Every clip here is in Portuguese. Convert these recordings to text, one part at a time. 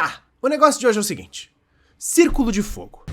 Tá, o negócio de hoje é o seguinte. Círculo de Fogo.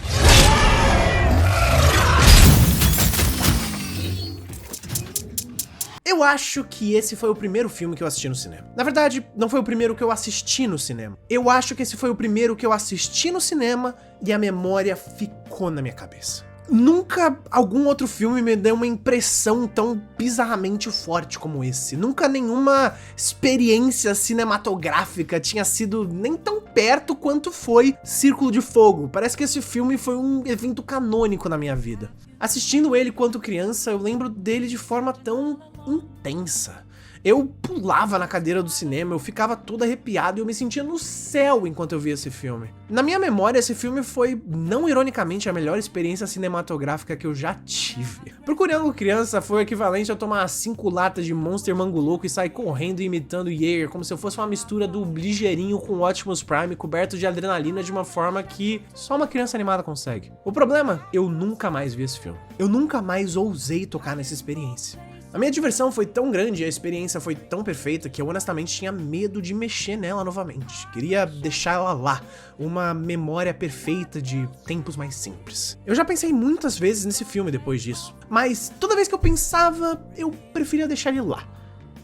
Eu acho que esse foi o primeiro filme que eu assisti no cinema. Na verdade, não foi o primeiro que eu assisti no cinema. Eu acho que esse foi o primeiro que eu assisti no cinema e a memória ficou na minha cabeça. Nunca algum outro filme me deu uma impressão tão bizarramente forte como esse. Nunca nenhuma experiência cinematográfica tinha sido nem tão perto quanto foi Círculo de Fogo. Parece que esse filme foi um evento canônico na minha vida. Assistindo ele quanto criança, eu lembro dele de forma tão intensa. Eu pulava na cadeira do cinema, eu ficava todo arrepiado e eu me sentia no céu enquanto eu via esse filme. Na minha memória, esse filme foi, não ironicamente, a melhor experiência cinematográfica que eu já tive. Procurando criança foi o equivalente a tomar 5 latas de Monster Mango Louco e sair correndo e imitando Jaeger, como se eu fosse uma mistura do Ligeirinho com Optimus Prime coberto de adrenalina de uma forma que só uma criança animada consegue. O problema, eu nunca mais vi esse filme. Eu nunca mais ousei tocar nessa experiência. A minha diversão foi tão grande e a experiência foi tão perfeita que eu honestamente tinha medo de mexer nela novamente. Queria deixar ela lá, uma memória perfeita de tempos mais simples. Eu já pensei muitas vezes nesse filme depois disso, mas toda vez que eu pensava, eu preferia deixar ele lá,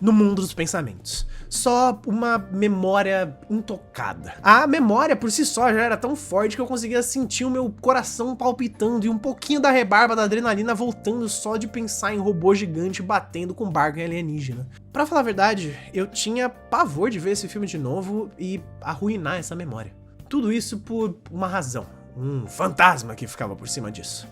no mundo dos pensamentos. Só uma memória intocada. A memória por si só já era tão forte que eu conseguia sentir o meu coração palpitando e um pouquinho da rebarba da adrenalina voltando só de pensar em robô gigante batendo com barco alienígena. Pra falar a verdade, eu tinha pavor de ver esse filme de novo e arruinar essa memória. Tudo isso por uma razão, um fantasma que ficava por cima disso.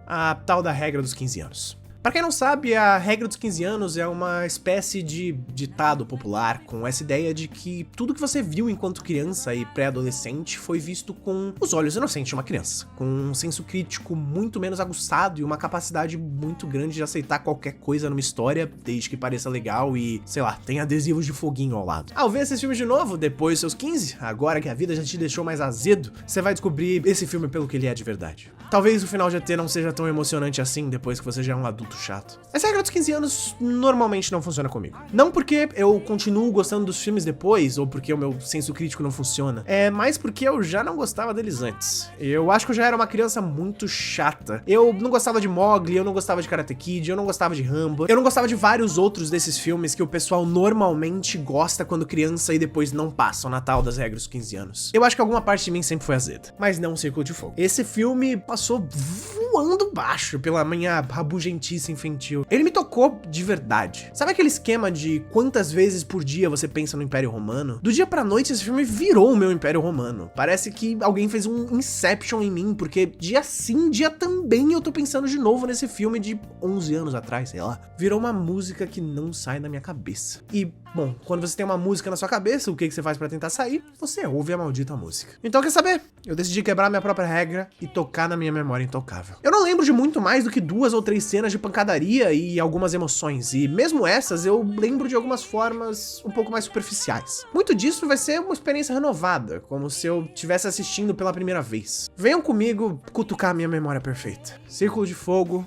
A tal da regra dos 15 anos. Pra quem não sabe, a regra dos 15 anos é uma espécie de ditado popular com essa ideia de que tudo que você viu enquanto criança e pré-adolescente foi visto com os olhos inocentes de uma criança, com um senso crítico muito menos aguçado e uma capacidade muito grande de aceitar qualquer coisa numa história, desde que pareça legal e, sei lá, tem adesivos de foguinho ao lado. Ao ver esses filmes de novo, depois dos seus 15, agora que a vida já te deixou mais azedo, você vai descobrir esse filme pelo que ele é de verdade. Talvez o final GT não seja tão emocionante assim depois que você já é um adulto chato. Essa regra dos 15 anos normalmente não funciona comigo. Não porque eu continuo gostando dos filmes depois, ou porque o meu senso crítico não funciona. É mais porque eu já não gostava deles antes. Eu acho que eu já era uma criança muito chata. Eu não gostava de Mowgli, eu não gostava de Karate Kid, eu não gostava de Rambo. Eu não gostava de vários outros desses filmes que o pessoal normalmente gosta quando criança e depois não passa o Natal das regras dos 15 anos. Eu acho que alguma parte de mim sempre foi azeda. Mas não Círculo de Fogo. Esse filme passou voando baixo pela minha rabugentice infantil. Ele me tocou de verdade. Sabe aquele esquema de quantas vezes por dia você pensa no Império Romano? Do dia pra noite esse filme virou o meu Império Romano. Parece que alguém fez um Inception em mim, porque dia sim, dia também eu tô pensando de novo nesse filme de 11 anos atrás, sei lá. Virou uma música que não sai da minha cabeça. E, bom, quando você tem uma música na sua cabeça, o que você faz pra tentar sair? Você ouve a maldita música. Então, quer saber? Eu decidi quebrar minha própria regra e tocar na minha memória intocável. Eu não lembro de muito mais do que 2 ou 3 cenas de pancadaria e algumas emoções, e mesmo essas eu lembro de algumas formas um pouco mais superficiais. Muito disso vai ser uma experiência renovada, como se eu estivesse assistindo pela primeira vez. Venham comigo cutucar a minha memória perfeita. Círculo de Fogo,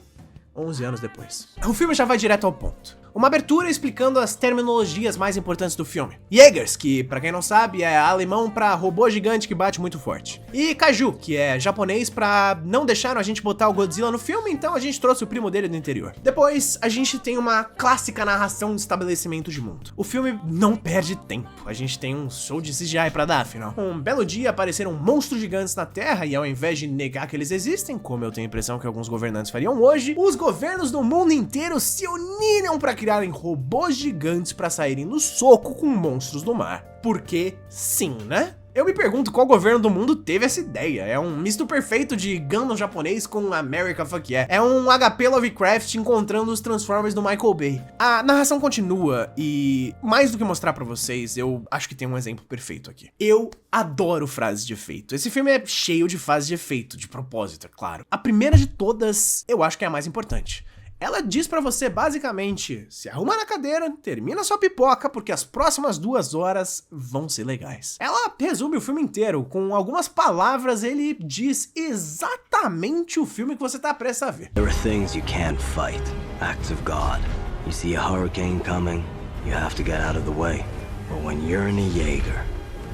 11 anos depois. O filme já vai direto ao ponto. Uma abertura explicando as terminologias mais importantes do filme. Jaegers, que pra quem não sabe é alemão pra robô gigante que bate muito forte. E Kaiju, que é japonês pra não deixaram a gente botar o Godzilla no filme, então a gente trouxe o primo dele do interior. Depois, a gente tem uma clássica narração de estabelecimento de mundo. O filme não perde tempo. A gente tem um show de CGI pra dar, afinal. Um belo dia apareceram monstros gigantes na Terra e ao invés de negar que eles existem, como eu tenho a impressão que alguns governantes fariam hoje, os governos do mundo inteiro se uniram pra criarem robôs gigantes pra saírem no soco com monstros do mar. Porque sim, né? Eu me pergunto qual governo do mundo teve essa ideia. É um misto perfeito de Gundam japonês com America Fuck Yeah. É um HP Lovecraft encontrando os Transformers do Michael Bay. A narração continua e, mais do que mostrar pra vocês, eu acho que tem um exemplo perfeito aqui. Eu adoro frases de efeito. Esse filme é cheio de frases de efeito, de propósito, é claro. A primeira de todas, eu acho que é a mais importante. Ela diz pra você basicamente, se arruma na cadeira, termina sua pipoca, porque as próximas 2 horas vão ser legais. Ela resume o filme inteiro, com algumas palavras ele diz exatamente o filme que você tá prestes a ver. There are things you can't fight, acts of God. You see a hurricane coming, you have to get out of the way. But when you're in a Jaeger,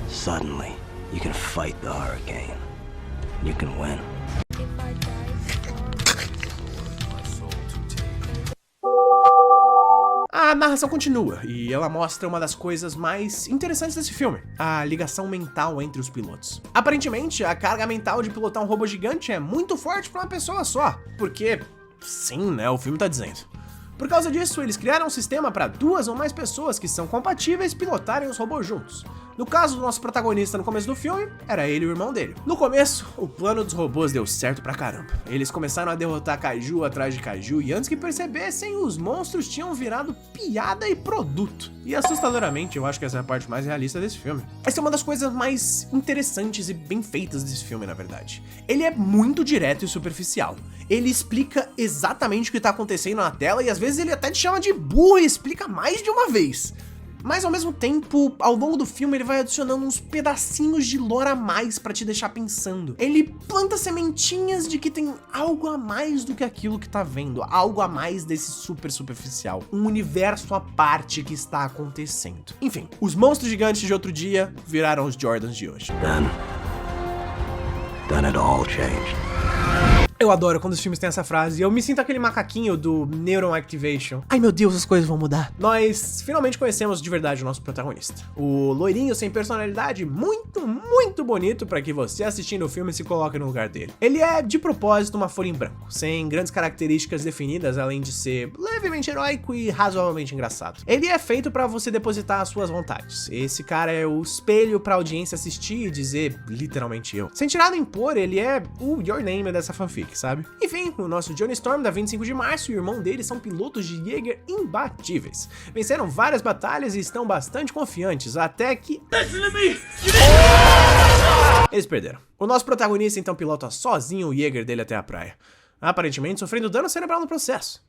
suddenly You can fight the hurricane. You can win. A narração continua, e ela mostra uma das coisas mais interessantes desse filme, a ligação mental entre os pilotos. Aparentemente, a carga mental de pilotar um robô gigante é muito forte para uma pessoa só, porque, sim, né, o filme tá dizendo. Por causa disso, eles criaram um sistema para 2 ou mais pessoas que são compatíveis pilotarem os robôs juntos. No caso do nosso protagonista no começo do filme, era ele e o irmão dele. No começo, o plano dos robôs deu certo pra caramba. Eles começaram a derrotar Kaiju atrás de Kaiju e antes que percebessem, os monstros tinham virado piada e produto. E assustadoramente, eu acho que essa é a parte mais realista desse filme. Essa é uma das coisas mais interessantes e bem feitas desse filme, na verdade. Ele é muito direto e superficial. Ele explica exatamente o que tá acontecendo na tela e às vezes ele até te chama de burro e explica mais de uma vez. Mas ao mesmo tempo, ao longo do filme ele vai adicionando uns pedacinhos de lore a mais pra te deixar pensando. Ele planta sementinhas de que tem algo a mais do que aquilo que tá vendo, algo a mais desse super superficial, um universo à parte que está acontecendo. Enfim, os monstros gigantes de outro dia viraram os Jordans de hoje. Then it all changed. Eu adoro quando os filmes têm essa frase, eu me sinto aquele macaquinho do Neuron Activation. Ai meu Deus, as coisas vão mudar. Nós finalmente conhecemos de verdade o nosso protagonista. O loirinho sem personalidade, muito bonito pra que você assistindo o filme se coloque no lugar dele. Ele é, de propósito, uma folha em branco, sem grandes características definidas, além de ser levemente heróico e razoavelmente engraçado. Ele é feito pra você depositar as suas vontades. Esse cara é o espelho pra audiência assistir e dizer, literalmente eu. Sem tirar nem pôr, ele é o Your Name dessa fanfic, sabe? Enfim, o nosso Johnny Storm da 25 de março e o irmão dele são pilotos de Jaeger imbatíveis. Venceram várias batalhas e estão bastante confiantes, até que... Eles perderam. O nosso protagonista então pilota sozinho o Jaeger dele até a praia, aparentemente sofrendo dano cerebral no processo.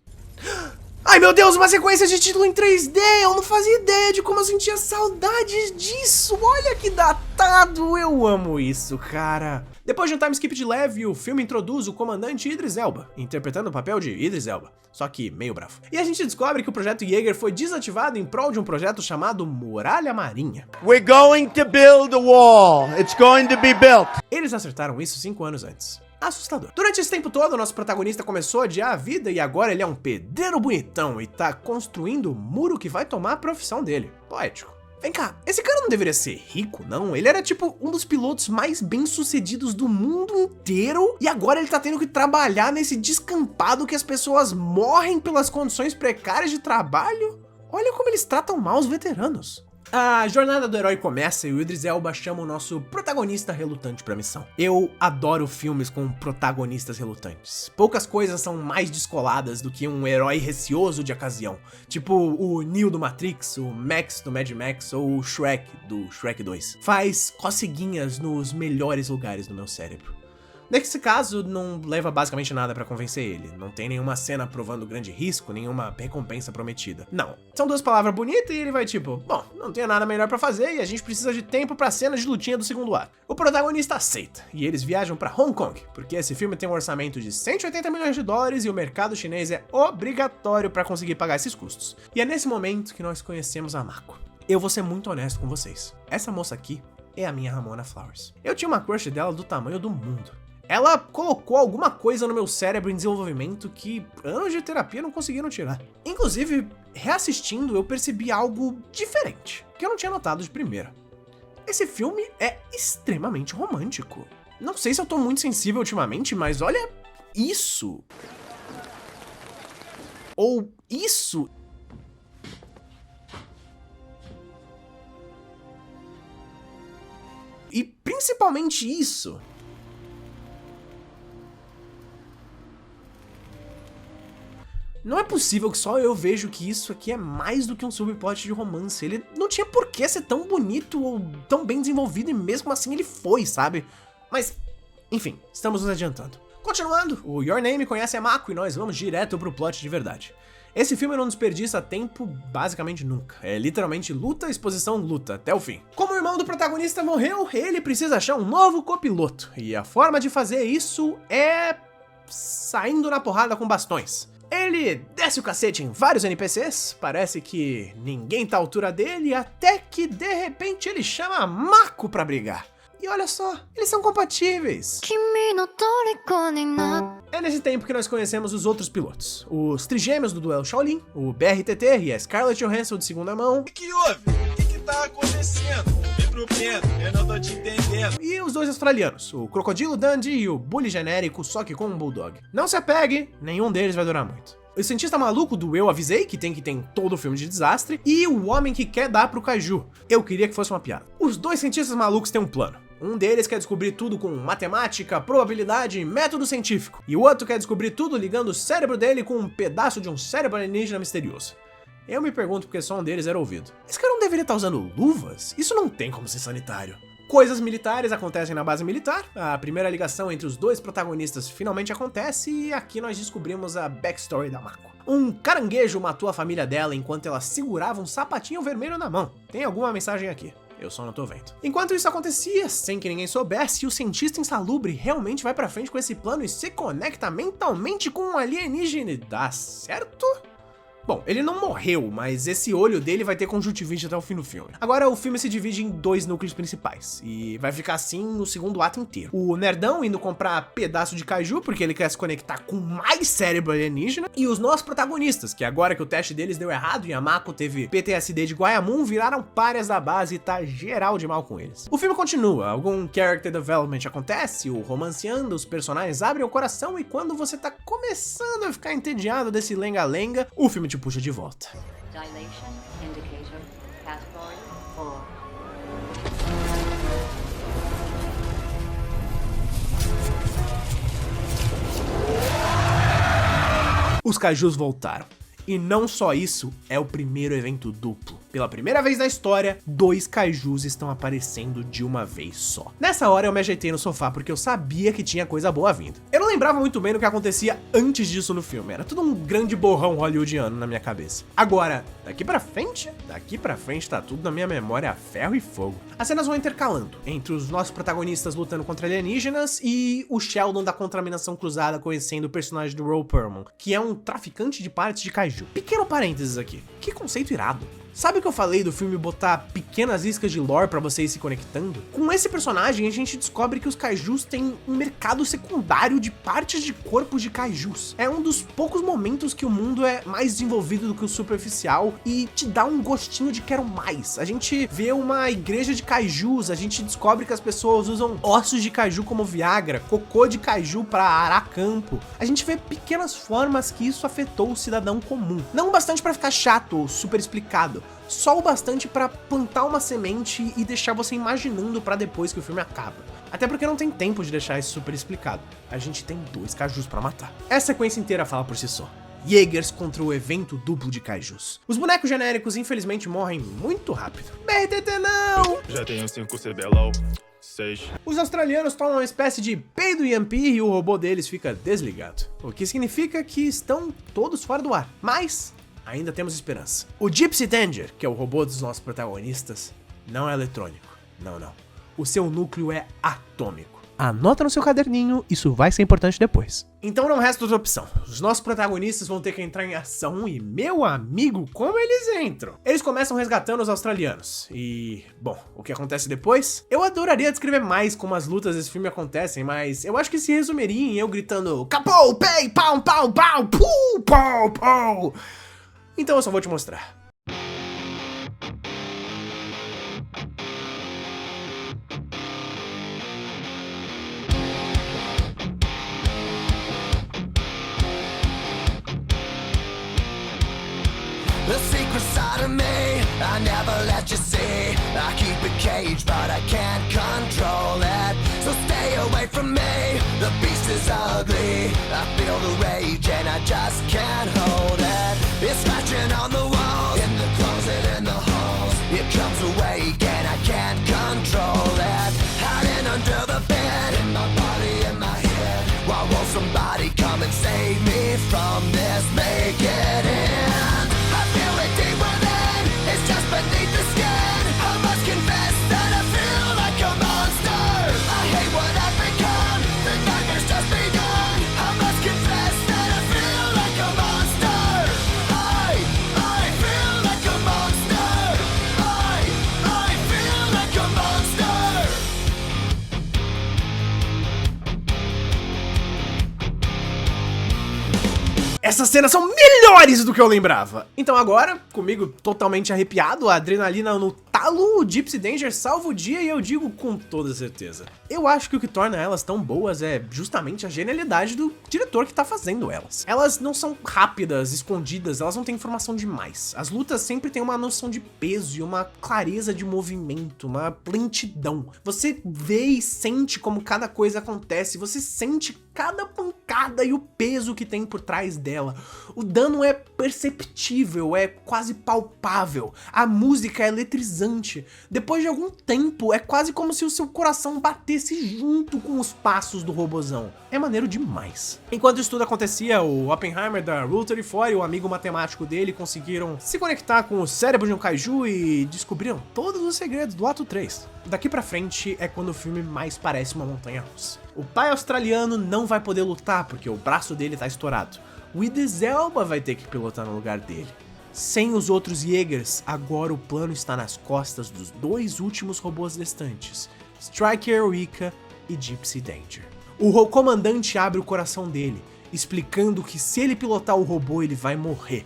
Ai meu Deus, uma sequência de título em 3D, eu não fazia ideia de como eu sentia saudades disso, olha que datado, eu amo isso, cara. Depois de um time skip de leve, o filme introduz o comandante Idris Elba, interpretando o papel de Idris Elba, só que meio bravo. E a gente descobre que o projeto Jaeger foi desativado em prol de um projeto chamado Muralha Marinha. We're going to build a wall, it's going to be built. Eles acertaram isso 5 anos antes. Assustador. Durante esse tempo todo, o nosso protagonista começou a odiar a vida e agora ele é um pedreiro bonitão e tá construindo o muro que vai tomar a profissão dele. Poético. Vem cá, esse cara não deveria ser rico, não? Ele era tipo um dos pilotos mais bem-sucedidos do mundo inteiro e agora ele tá tendo que trabalhar nesse descampado que as pessoas morrem pelas condições precárias de trabalho? Olha como eles tratam mal os veteranos. A jornada do herói começa e o Idris Elba chama o nosso protagonista relutante pra missão. Eu adoro filmes com protagonistas relutantes. Poucas coisas são mais descoladas do que um herói receoso de ocasião. Tipo o Neo do Matrix, o Max do Mad Max ou o Shrek do Shrek 2. Faz coceguinhas nos melhores lugares do meu cérebro. Nesse caso, não leva basicamente nada pra convencer ele. Não tem nenhuma cena provando grande risco, nenhuma recompensa prometida. Não. São 2 palavras bonitas e ele vai tipo, bom, não tem nada melhor pra fazer e a gente precisa de tempo pra cena de lutinha do segundo ato. O protagonista aceita e eles viajam pra Hong Kong, porque esse filme tem um orçamento de 180 milhões de dólares e o mercado chinês é obrigatório pra conseguir pagar esses custos. E é nesse momento que nós conhecemos a Mako. Eu vou ser muito honesto com vocês. Essa moça aqui é a minha Ramona Flowers. Eu tinha uma crush dela do tamanho do mundo. Ela colocou alguma coisa no meu cérebro em desenvolvimento que anos de terapia não conseguiram tirar. Inclusive, reassistindo, eu percebi algo diferente, que eu não tinha notado de primeira. Esse filme é extremamente romântico. Não sei se eu tô muito sensível ultimamente, mas olha isso. Ou isso. E principalmente isso. Não é possível que só eu vejo que isso aqui é mais do que um subplot de romance. Ele não tinha por que ser tão bonito ou tão bem desenvolvido e mesmo assim ele foi, sabe? Mas, enfim, estamos nos adiantando. Continuando, o Your Name conhece a Mako e nós vamos direto pro plot de verdade. Esse filme não desperdiça tempo basicamente nunca. É literalmente luta, exposição, luta, até o fim. Como o irmão do protagonista morreu, ele precisa achar um novo copiloto. E a forma de fazer isso é saindo na porrada com bastões. Ele desce o cacete em vários NPCs, parece que ninguém tá à altura dele, até que de repente ele chama a Mako pra brigar. E olha só, eles são compatíveis. É nesse tempo que nós conhecemos os outros pilotos. Os trigêmeos do duelo Shaolin, o BRTT e a Scarlett Johansson de segunda mão. O que houve? O que tá acontecendo? Me surpreendo, eu não tô te entendendo. E os dois australianos, o Crocodilo Dundee e o Bully genérico, só que com um Bulldog. Não se apegue, nenhum deles vai durar muito. O cientista maluco do Eu Avisei, que tem todo filme de desastre, e o homem que quer dar pro Kaiju. Eu queria que fosse uma piada. Os dois cientistas malucos têm um plano. Um deles quer descobrir tudo com matemática, probabilidade e método científico. E o outro quer descobrir tudo ligando o cérebro dele com um pedaço de um cérebro alienígena misterioso. Eu me pergunto porque só um deles era ouvido. Esse cara não deveria estar usando luvas? Isso não tem como ser sanitário. Coisas militares acontecem na base militar, a primeira ligação entre os dois protagonistas finalmente acontece e aqui nós descobrimos a backstory da Mako. Um caranguejo matou a família dela enquanto ela segurava um sapatinho vermelho na mão. Tem alguma mensagem aqui. Eu só não tô vendo. Enquanto isso acontecia, sem que ninguém soubesse, o cientista insalubre realmente vai pra frente com esse plano e se conecta mentalmente com um alienígena. Dá certo? Bom, ele não morreu, mas esse olho dele vai ter conjuntivite até o fim do filme. Agora, o filme se divide em dois núcleos principais, e vai ficar assim no segundo ato inteiro. O nerdão indo comprar pedaço de Kaiju, porque ele quer se conectar com mais cérebro alienígena, e os nossos protagonistas, que agora que o teste deles deu errado e a Mako teve PTSD de Guayamun, viraram párias da base e tá geral de mal com eles. O filme continua, algum character development acontece, o romance anda, os personagens abrem o coração, e quando você tá começando a ficar entediado desse lenga-lenga, o filme te puxa de volta. Dilation indicator category 4. Os Kaijus voltaram. E não só isso, é o primeiro evento duplo. Pela primeira vez na história, 2 Kaijus estão aparecendo de uma vez só. Nessa hora eu me ajeitei no sofá porque eu sabia que tinha coisa boa vindo. Eu não lembrava muito bem do que acontecia antes disso no filme, era tudo um grande borrão hollywoodiano na minha cabeça. Agora, daqui pra frente tá tudo na minha memória a ferro e fogo. As cenas vão intercalando entre os nossos protagonistas lutando contra alienígenas e o Sheldon da Contaminação Cruzada conhecendo o personagem do Ro Perlman, que é um traficante de partes de Kaiju. Pequeno parênteses aqui, que conceito irado. Sabe o que eu falei do filme botar pequenas iscas de lore pra você ir se conectando? Com esse personagem a gente descobre que os Kaijus têm um mercado secundário de partes de corpos de Kaijus. É um dos poucos momentos que o mundo é mais desenvolvido do que o superficial e te dá um gostinho de quero mais. A gente vê uma igreja de Kaijus, a gente descobre que as pessoas usam ossos de Kaiju como Viagra, cocô de Kaiju pra arar campo. A gente vê pequenas formas que isso afetou o cidadão comum. Não o bastante pra ficar chato ou super explicado, só o bastante pra plantar uma semente e deixar você imaginando pra depois que o filme acaba. Até porque não tem tempo de deixar isso super explicado. A gente tem 2 Kaijus pra matar. Essa sequência inteira fala por si só. Jaegers contra o evento duplo de Kaijus. Os bonecos genéricos infelizmente morrem muito rápido. BRTT não! Já tenho 5 CBLOL, 6. Os australianos tomam uma espécie de peido EMP e o robô deles fica desligado. O que significa que estão todos fora do ar. Mas ainda temos esperança. O Gypsy Danger, que é o robô dos nossos protagonistas, não é eletrônico. Não. O seu núcleo é atômico. Anota no seu caderninho, isso vai ser importante depois. Então não resta outra opção. Os nossos protagonistas vão ter que entrar em ação e, meu amigo, como eles entram? Eles começam resgatando os australianos. E, bom, o que acontece depois? Eu adoraria descrever mais como as lutas desse filme acontecem, mas eu acho que se resumiria em eu gritando Capou, pei, pau, pau, pau, pu, pau, pau. Então eu só vou te mostrar. The secret side of me, I never let you see. I keep it caged, but I can't control it. So stay away from me, the beast is ugly. I feel the rage and I just can't hold it. It's scratching on the walls, in the closet, in the halls. It comes awake and I can't control it. Hiding under the bed, in my body, in my head. Why won't somebody come and save me from this? Make it end. I feel it deep within, it's just beneath the skin. I must confess that I feel like a monster. I hate what I've become, the nightmare's just begun. I must confess that I feel like a monster. I feel like a monster. Essas cenas são melhores do que eu lembrava. Então agora, comigo totalmente arrepiado, a adrenalina no talo, o Gypsy Danger salva o dia e eu digo com toda certeza. Eu acho que o que torna elas tão boas é justamente a genialidade do diretor que tá fazendo elas. Elas não são rápidas, escondidas, elas não têm informação demais. As lutas sempre têm uma noção de peso e uma clareza de movimento, uma lentidão. Você vê e sente como cada coisa acontece, você sente cada pancada e o peso que tem por trás dela. O dano é perceptível, é quase palpável. A música é eletrizante. Depois de algum tempo, é quase como se o seu coração batesse junto com os passos do robozão. É maneiro demais. Enquanto isso tudo acontecia, o Oppenheimer da Rule 34 e o amigo matemático dele conseguiram se conectar com o cérebro de um kaiju e descobriram todos os segredos do ato 3. Daqui pra frente é quando o filme mais parece uma montanha-russa. O pai australiano não vai poder lutar porque o braço dele tá estourado. O Idris Elba vai ter que pilotar no lugar dele. Sem os outros Jaegers, agora o plano está nas costas dos dois últimos robôs restantes, Striker Eureka e Gypsy Danger. O comandante abre o coração dele, explicando que se ele pilotar o robô ele vai morrer.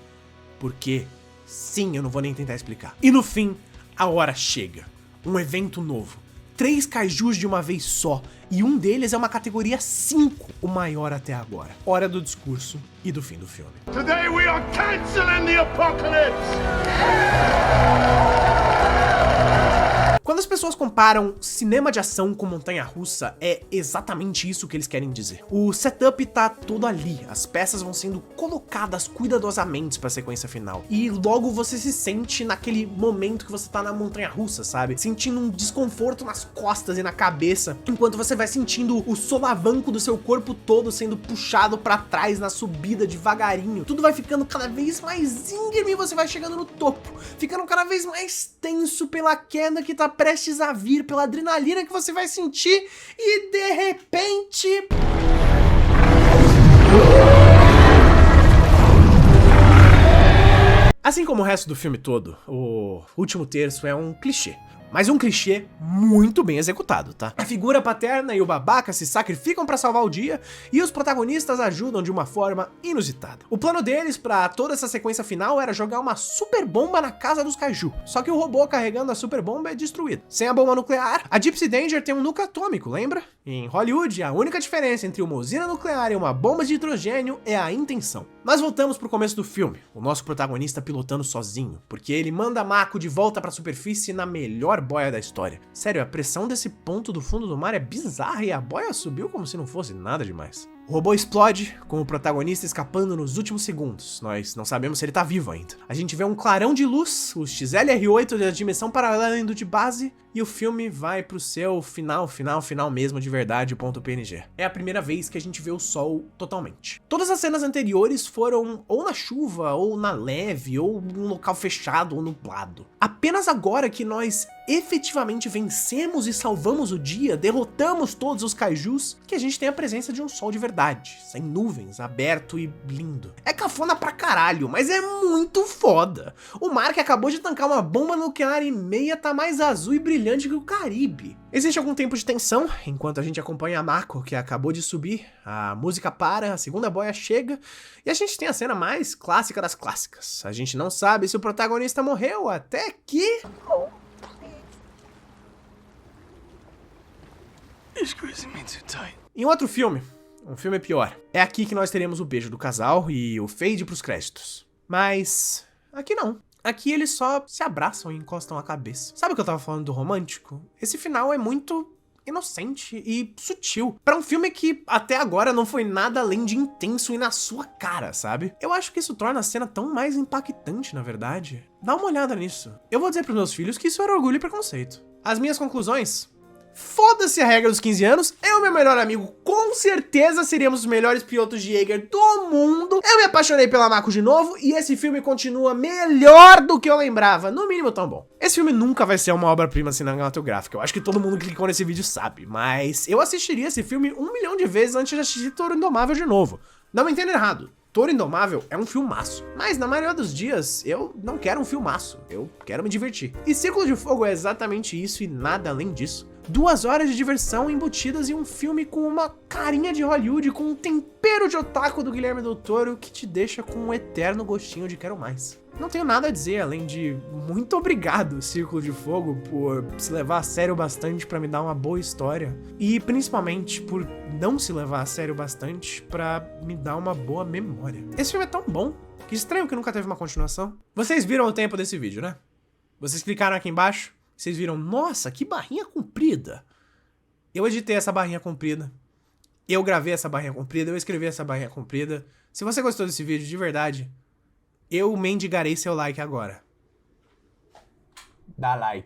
Porque, sim, eu não vou nem tentar explicar. E no fim, a hora chega. Um evento novo. 3 kaijus de uma vez só, e um deles é uma categoria 5, o maior até agora. Hora do discurso e do fim do filme. Today we are canceling the apocalypse! Quando as pessoas comparam cinema de ação com montanha-russa, é exatamente isso que eles querem dizer. O setup tá todo ali, as peças vão sendo colocadas cuidadosamente pra sequência final. E logo você se sente naquele momento que você tá na montanha-russa, sabe? Sentindo um desconforto nas costas e na cabeça, enquanto você vai sentindo o solavanco do seu corpo todo sendo puxado pra trás na subida devagarinho. Tudo vai ficando cada vez mais íngreme e você vai chegando no topo, ficando cada vez mais tenso pela queda que tá prestes a vir, pela adrenalina que você vai sentir e de repente... Assim como o resto do filme todo, o último terço é um clichê. Mas um clichê muito bem executado, tá? A figura paterna e o babaca se sacrificam pra salvar o dia e os protagonistas ajudam de uma forma inusitada. O plano deles pra toda essa sequência final era jogar uma super bomba na casa dos kaiju. Só que o robô carregando a super bomba é destruído. Sem a bomba nuclear, a Gypsy Danger tem um núcleo atômico, lembra? Em Hollywood, a única diferença entre uma usina nuclear e uma bomba de hidrogênio é a intenção. Mas voltamos pro começo do filme, o nosso protagonista pilotando sozinho, porque ele manda Mako de volta pra superfície na melhor boia da história. Sério, a pressão desse ponto do fundo do mar é bizarra e a boia subiu como se não fosse nada demais. O robô explode, com o protagonista escapando nos últimos segundos. Nós não sabemos se ele tá vivo ainda. A gente vê um clarão de luz, o XLR8 da dimensão paralela indo de base, e o filme vai pro seu final mesmo de verdade, .png. É a primeira vez que a gente vê o sol totalmente. Todas as cenas anteriores foram ou na chuva, ou na neve, ou num local fechado ou nublado. Apenas agora que nós efetivamente vencemos e salvamos o dia, derrotamos todos os kaijus, que a gente tem a presença de um sol de verdade, sem nuvens, aberto e lindo. É cafona pra caralho, mas é muito foda. O mar que acabou de tancar uma bomba nuclear e meia tá mais azul e brilhante que o Caribe. Existe algum tempo de tensão, enquanto a gente acompanha a Mako, que acabou de subir, a música para, a segunda boia chega, e a gente tem a cena mais clássica das clássicas. A gente não sabe se o protagonista morreu, até que... Em outro filme, um filme pior, é aqui que nós teremos o beijo do casal e o fade pros créditos. Mas aqui não. Aqui eles só se abraçam e encostam a cabeça. Sabe o que eu tava falando do romântico? Esse final é muito inocente e sutil. Pra um filme que até agora não foi nada além de intenso e na sua cara, sabe? Eu acho que isso torna a cena tão mais impactante, na verdade. Dá uma olhada nisso. Eu vou dizer pros meus filhos que isso era orgulho e preconceito. As minhas conclusões? Foda-se a regra dos 15 anos, eu e meu melhor amigo com certeza seríamos os melhores pilotos de Jaeger do mundo. Eu me apaixonei pela Mako de novo e esse filme continua melhor do que eu lembrava, no mínimo tão bom. Esse filme nunca vai ser uma obra-prima cinematográfica, eu acho que todo mundo que clicou nesse vídeo sabe, mas eu assistiria esse filme 1 milhão de vezes antes de assistir Touro Indomável de novo. Não me entenda errado, Toro Indomável é um filmaço, mas na maioria dos dias eu não quero um filmaço, eu quero me divertir. E Círculo de Fogo é exatamente isso e nada além disso. 2 horas de diversão embutidas em um filme com uma carinha de Hollywood, com um tempero de otaku do Guilherme Del Toro que te deixa com um eterno gostinho de quero mais. Não tenho nada a dizer além de muito obrigado, Círculo de Fogo, por se levar a sério bastante pra me dar uma boa história e principalmente por não se levar a sério bastante pra me dar uma boa memória. Esse filme é tão bom, que estranho que nunca teve uma continuação. Vocês viram o tempo desse vídeo, né? Vocês clicaram aqui embaixo, vocês viram, nossa, que barrinha comprida. Eu editei essa barrinha comprida, eu gravei essa barrinha comprida, eu escrevi essa barrinha comprida. Se você gostou desse vídeo de verdade, eu mendigarei seu like agora. Dá like.